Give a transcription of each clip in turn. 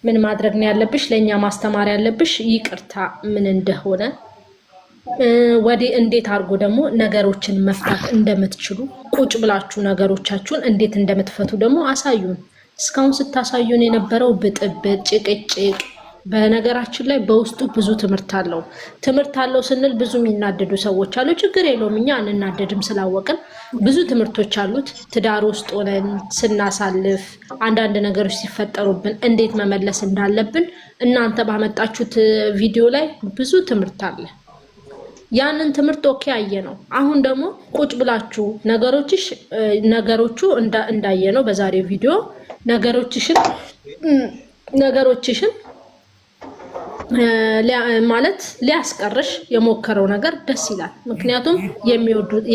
ምን ማድረግ ነው ያለብሽ? ለኛ ማስተማር ያለብሽ ይቅርታ ምን እንደሆነ ወዲ እንዴት አድርጎ ደግሞ ነገሮችን መፍታት እንደምትችሉ ቁጭ ብላችሁ ነገሮቻችሁን እንዴት እንደምትፈቱ ደግሞ አሳዩን። እስካሁን ስታሳዩን የነበረው ብጥብጥ፣ ጭቅጭቅ በነገራችን ላይ በውስጡ ብዙ ትምህርት አለው ስንል ብዙ የሚናደዱ ሰዎች አሉ። ችግር የለውም እኛ እንናደድም ስላወቅን ብዙ ትምህርቶች አሉት። ትዳር ውስጥ ሆነን ስናሳልፍ አንዳንድ ነገሮች ሲፈጠሩብን እንዴት መመለስ እንዳለብን እናንተ ባመጣችሁት ቪዲዮ ላይ ብዙ ትምህርት አለ። ያንን ትምህርት ኦኬ አየ ነው። አሁን ደግሞ ቁጭ ብላችሁ ነገሮቹ እንዳየ ነው በዛሬው ቪዲዮ ነገሮችሽን ማለት ሊያስቀርሽ የሞከረው ነገር ደስ ይላል። ምክንያቱም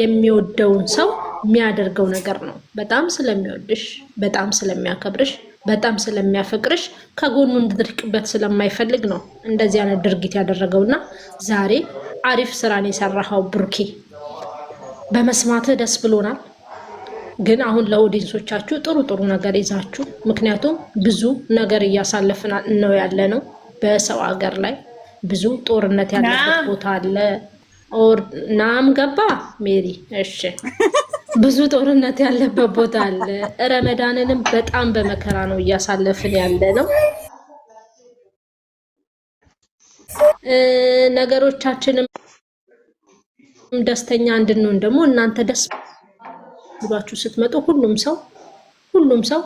የሚወደውን ሰው የሚያደርገው ነገር ነው። በጣም ስለሚወድሽ፣ በጣም ስለሚያከብርሽ፣ በጣም ስለሚያፈቅርሽ ከጎኑ እንድትርቅበት ስለማይፈልግ ነው እንደዚህ አይነት ድርጊት ያደረገውና ዛሬ አሪፍ ስራን የሰራው ብሩኬ በመስማት ደስ ብሎናል። ግን አሁን ለኦዲየንሶቻችሁ ጥሩ ነገር ይዛችሁ ምክንያቱም ብዙ ነገር እያሳለፍን ነው ያለነው በሰው ሀገር ላይ ብዙ ጦርነት ያለበት ቦታ አለ። ናም ገባ ሜሪ እሺ ብዙ ጦርነት ያለበት ቦታ አለ። ረመዳንንም በጣም በመከራ ነው እያሳለፍን ያለነው። ነገሮቻችንም ደስተኛ እንድንሆን ደግሞ እናንተ ደስ ብሏችሁ ስትመጡ ሁሉም ሰው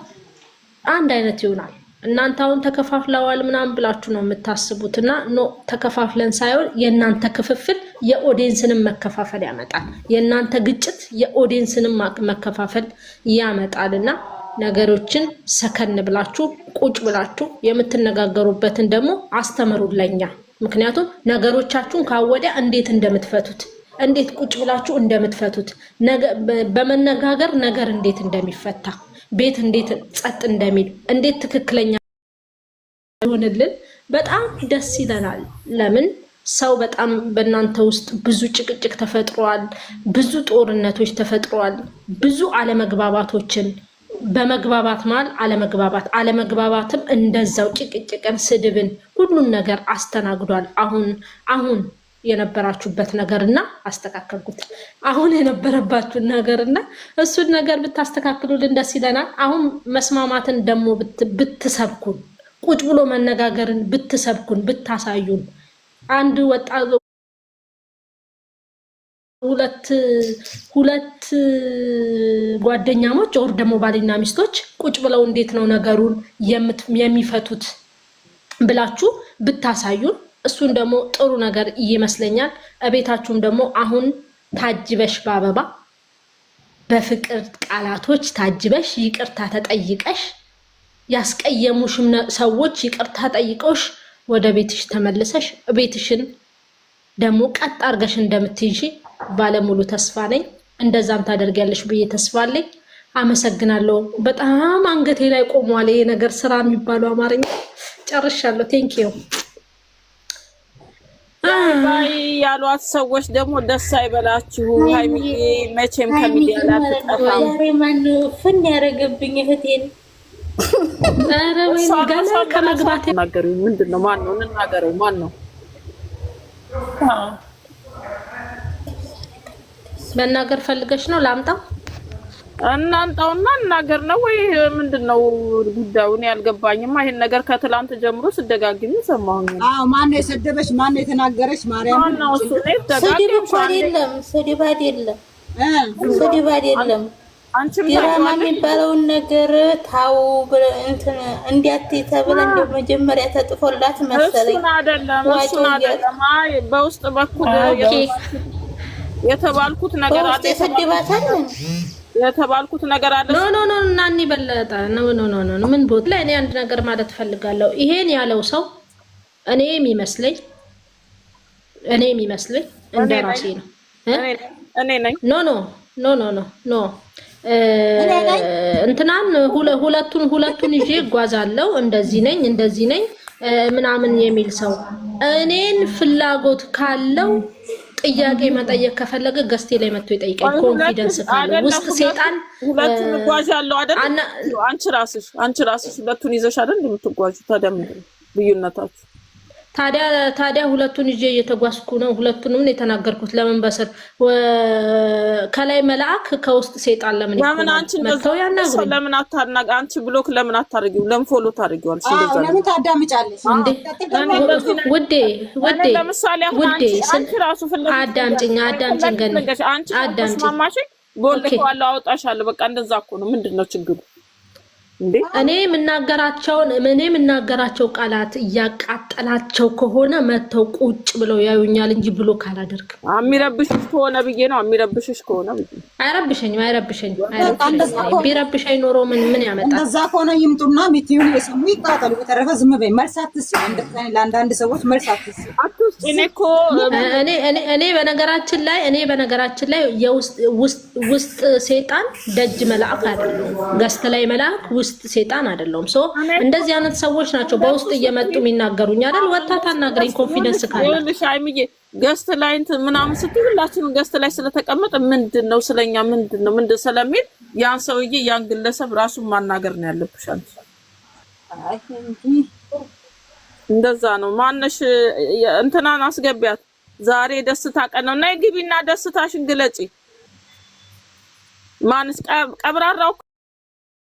አንድ አይነት ይሆናል። እናንተ አሁን ተከፋፍለዋል ምናምን ብላችሁ ነው የምታስቡትና ኖ ተከፋፍለን ሳይሆን የእናንተ ክፍፍል የኦዲየንስንም መከፋፈል ያመጣል። የእናንተ ግጭት የኦዲየንስንም መከፋፈል ያመጣልና ነገሮችን ሰከን ብላችሁ ቁጭ ብላችሁ የምትነጋገሩበትን ደግሞ አስተምሩልኛ። ምክንያቱም ነገሮቻችሁን ካወዲያ እንዴት እንደምትፈቱት እንዴት ቁጭ ብላችሁ እንደምትፈቱት በመነጋገር ነገር እንዴት እንደሚፈታ ቤት እንዴት ጸጥ እንደሚል እንዴት ትክክለኛ ይሆንልን በጣም ደስ ይለናል። ለምን ሰው በጣም በእናንተ ውስጥ ብዙ ጭቅጭቅ ተፈጥሯል፣ ብዙ ጦርነቶች ተፈጥሯል፣ ብዙ አለመግባባቶችን በመግባባት ማል አለመግባባትም እንደዛው ጭቅጭቅን፣ ስድብን ሁሉን ነገር አስተናግዷል። አሁን የነበራችሁበት ነገርና አስተካከልኩት። አሁን የነበረባችሁ ነገርና እሱን ነገር ብታስተካክሉልን ደስ ይለናል። አሁን መስማማትን ደግሞ ብትሰብኩን፣ ቁጭ ብሎ መነጋገርን ብትሰብኩን፣ ብታሳዩን አንድ ወጣት ሁለት ጓደኛሞች ወር ደግሞ ባልና ሚስቶች ቁጭ ብለው እንዴት ነው ነገሩን የሚፈቱት ብላችሁ ብታሳዩን እሱን ደግሞ ጥሩ ነገር ይመስለኛል። እቤታችሁም ደግሞ አሁን ታጅበሽ በአበባ በፍቅር ቃላቶች ታጅበሽ ይቅርታ ተጠይቀሽ ያስቀየሙሽም ሰዎች ይቅርታ ጠይቀውሽ ወደ ቤትሽ ተመልሰሽ ቤትሽን ደግሞ ቀጥ አርገሽ እንደምትይጂ ባለሙሉ ተስፋ ነኝ። እንደዛም ታደርጊያለሽ ብዬ ተስፋ አለኝ። አመሰግናለሁ። በጣም አንገቴ ላይ ቆሟል ይሄ ነገር ስራ የሚባለው አማርኛ ጨርሻለሁ። ቴንክ ዩ ባይ ያሏት ሰዎች ደግሞ ደስ አይበላችሁ። ሃይሚ መቼም ከሚዲያ ላይ ተጠፋው ማን ፍን ያረገብኝ እህቴን አረ ወይ ገና ከመግባት ማገሩ ምንድነው? ማን ነው እንናገረው? ማን ነው? መናገር ፈልገሽ ነው? ላምጣው እናንጣውና እናገር ነው ወይ ምንድነው ጉዳዩን? ያልገባኝማ ይሄን ነገር ከትላንት ጀምሮ ስደጋግሚ ሰማሁኝ። አዎ ማን ነው የሰደበሽ? ማን ነው የተናገረሽ? ማርያም ነው እሱ ነው ተጋግም ስድብ አይደለም አንቺም ድራማ የሚባለውን ነገር ታው እንትን እንዲያት ተብለን እንደው መጀመሪያ ተጥፎላት መሰለኝ። እሱን አይደለም በውስጥ በኩል የተባልኩት ነገር አለ የተባልኩት ነገር አለ። ኖ እናኒ በለጠ ኖ ምን ቦት ላይ እኔ አንድ ነገር ማለት ፈልጋለሁ። ይሄን ያለው ሰው እኔ የሚመስለኝ እንደራሴ ነው። እኔ ነኝ ኖ እንትናን ሁለቱን ይዤ እጓዛለሁ እንደዚህ ነኝ ምናምን የሚል ሰው እኔን ፍላጎት ካለው ጥያቄ መጠየቅ ከፈለገ ገስቴ ላይ መጥቶ ይጠይቀኝ። ኮንፊደንስ ካለ ውስጥ ሴጣን ሁለቱን ጓዥ ያለው አይደል? አንቺ ራስሽ ሁለቱን ይዘሽ አይደል የምትጓዡ? ታዲያ ምንድን ነው ልዩነታችሁ? ታዲያ ሁለቱን ይዤ እየተጓዝኩ ነው። ሁለቱንም ነው የተናገርኩት። ለምን በስር ከላይ መልአክ ከውስጥ ሴጣን ለምን መተው ያናግሩ? ለምን አታናግ? አንቺ ብሎክ ለምን አታርጊው? ለምን ፎሎ ታርጊዋለሽ? እንደዛ ለምን ታዳምጫለሽ እንዴ? ውዴ ለምሳሌ አንቺ ራሱ ፍለግ አዳምጪኝ ገና ተስማማሽ? ቦልከዋለሁ አውጣሻለሁ። በቃ እንደዛ እኮ ነው። ምንድነው ችግሩ? እኔ የምናገራቸው ቃላት እያቃጠላቸው ከሆነ መተው ቁጭ ብለው ያዩኛል እንጂ ብሎ ካላደርግ አሚረብሽሽ ከሆነ ብዬ ነው። አሚረብሽሽ ከሆነ ብዬ አይረብሸኝም። ቢረብሸኝ ኖሮ ምን ያመጣል? እንደዛ ከሆነ ይምጡና ሚቲውን የሰሙ ይቃጠሉ። በተረፈ ዝም በይ። መልስ አትስጪ። ለአንዳንድ ሰዎች መልስ አትስጪ። እኔ በነገራችን ላይ ውስጥ ሴጣን ደጅ መልአክ አይደለም። ገስት ላይ መልአክ ውስጥ ሴጣን አይደለም። ሶ እንደዚህ አይነት ሰዎች ናቸው በውስጥ እየመጡ የሚናገሩኝ አይደል? ወጣታ ናገረኝ ኮንፊደንስ ካለ ይኸውልሽ አይምዬ ገስት ላይ ምናምን ስትሉላችሁ ገስት ላይ ስለተቀመጠ ምንድነው ስለኛ ምንድነው ስለሚል ያን ሰውዬ ያን ግለሰብ ራሱን ማናገር ነው ያለብሽ አንቺ። እንደዛ ነው። ማነሽ እንትናን አስገቢያት። ዛሬ ደስታ ቀን ነው። ነይ ግቢና ደስታሽን ግለጪ። ማንስ ቀብራራው